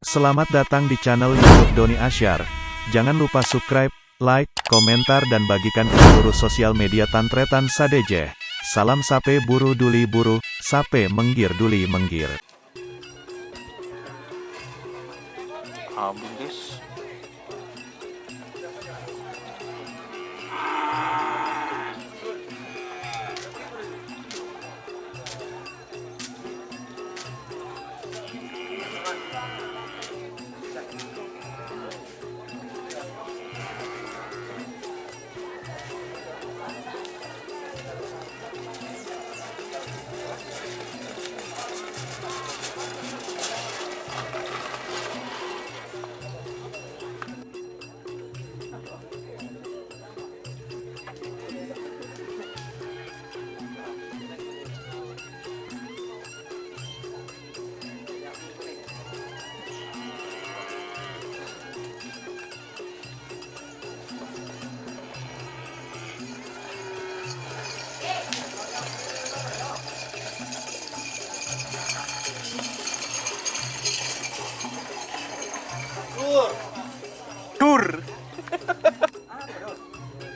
Selamat datang di channel YouTube Doni Asyar. Jangan lupa subscribe, like, komentar dan bagikan ke seluruh sosial media Tantretan Sadejeh. Salam sape buru duli buru, sape menggir duli menggir. Habis. Dur.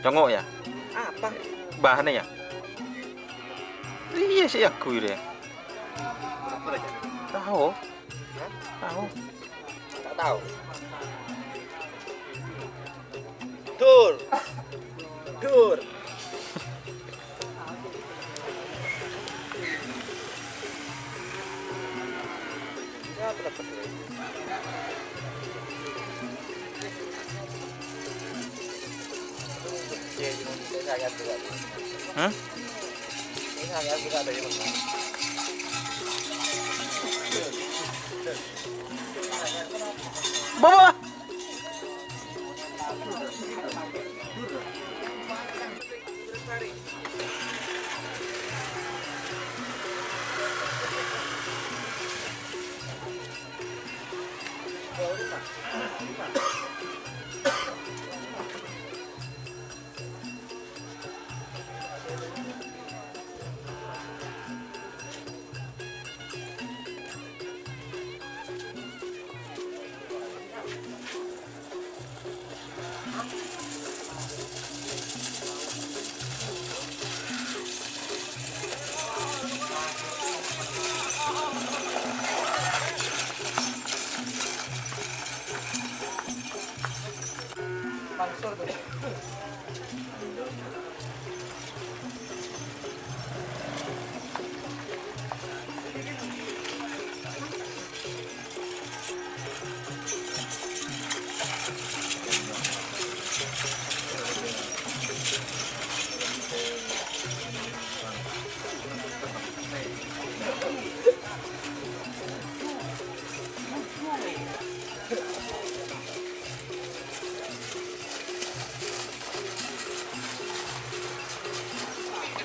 Congok ya? Apa? Bahannya ya? Iya sih aku ini. Tahu? Tahu? Tak tahu. Dur. Dur. Ya, dapat ini. Ini saya juga. Ini saya juga dari mana? Bawa.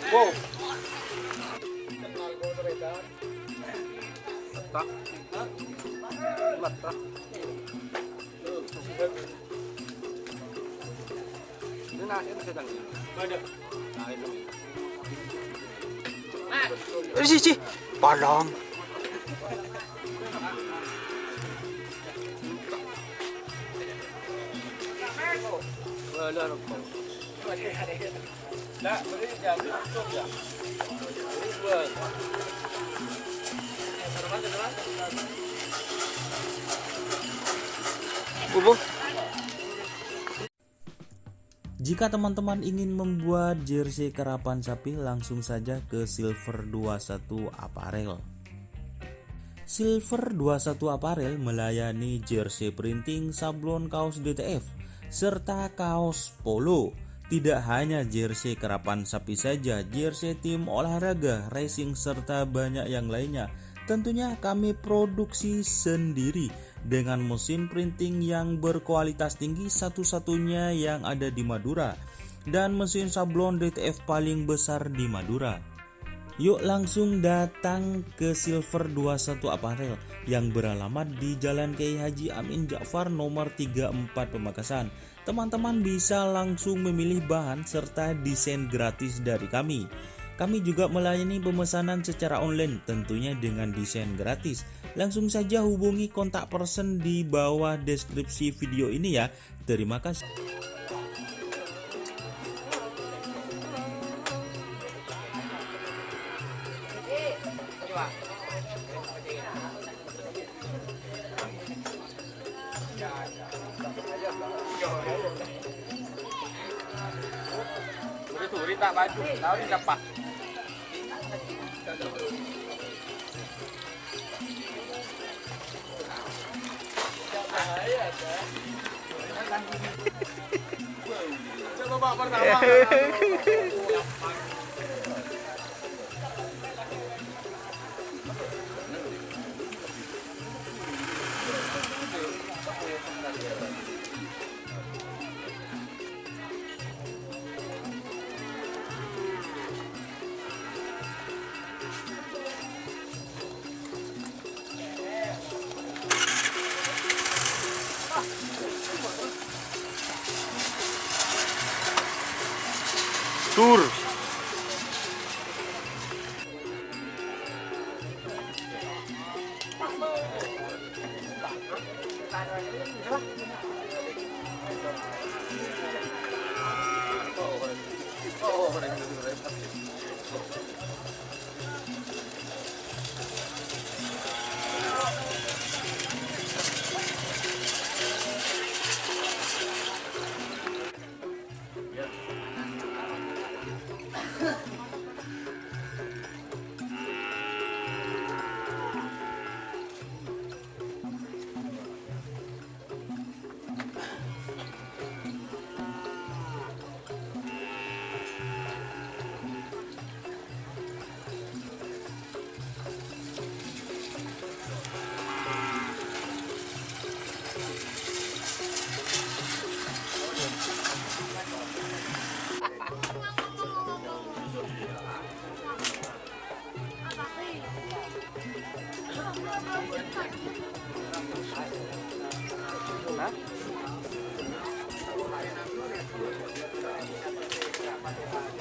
Wow. Kenal moderator. Letak. Letak. Ini nasi itu sedang. Ada. Nah, itu. Sih, palong. Nah, beri jam itu ya. Bubuk. Jika teman-teman ingin membuat jersey karapan sapi, langsung saja ke Silver 21 Apparel. Silver 21 Apparel melayani jersey printing, sablon, kaos DTF, serta kaos polo. Tidak hanya jersey kerapan sapi saja, jersey tim olahraga, racing, serta banyak yang lainnya. Tentunya kami produksi sendiri dengan mesin printing yang berkualitas tinggi, satu-satunya yang ada di Madura, dan mesin sablon DTF paling besar di Madura. Yuk langsung datang ke Silver 21 Apparel yang beralamat di Jalan Kiai Haji Amin Ja'far nomor 34 Pamekasan. Teman-teman bisa langsung memilih bahan serta desain gratis dari kami. Kami juga melayani pemesanan secara online tentunya dengan desain gratis. Langsung saja hubungi kontak person di bawah deskripsi video ini ya. Terima kasih. Suri tak baju, tahu di apa? Coba pertama. Tur.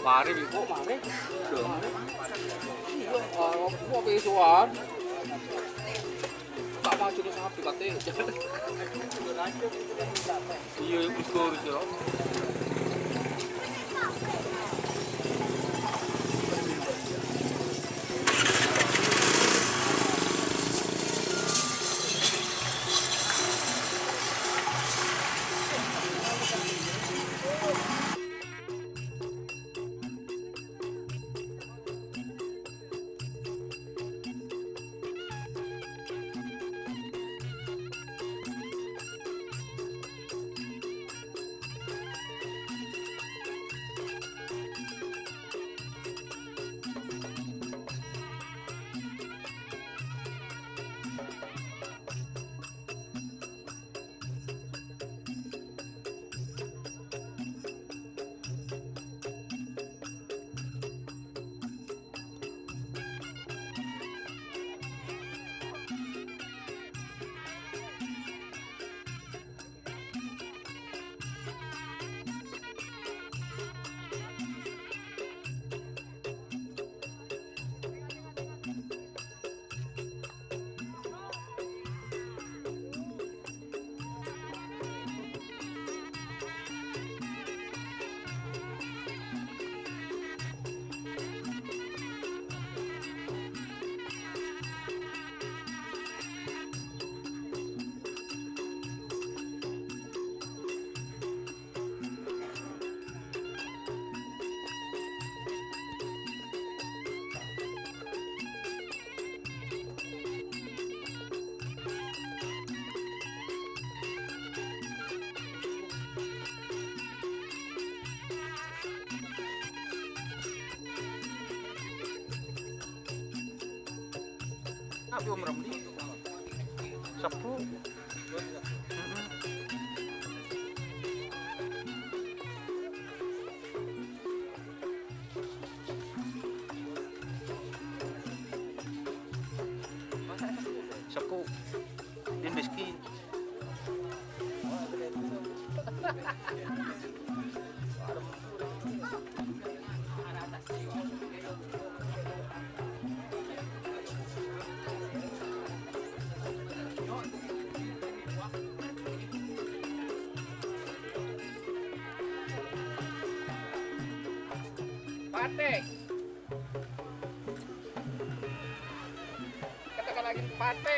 Mari ibu, mari. Iya, mau pesuan. Tak maju ke sapi kate. Iya, ibu itu. Tapi Om Ramli sepuh. Sepuh. Dia miskin. Patek. Katakan lagi patek.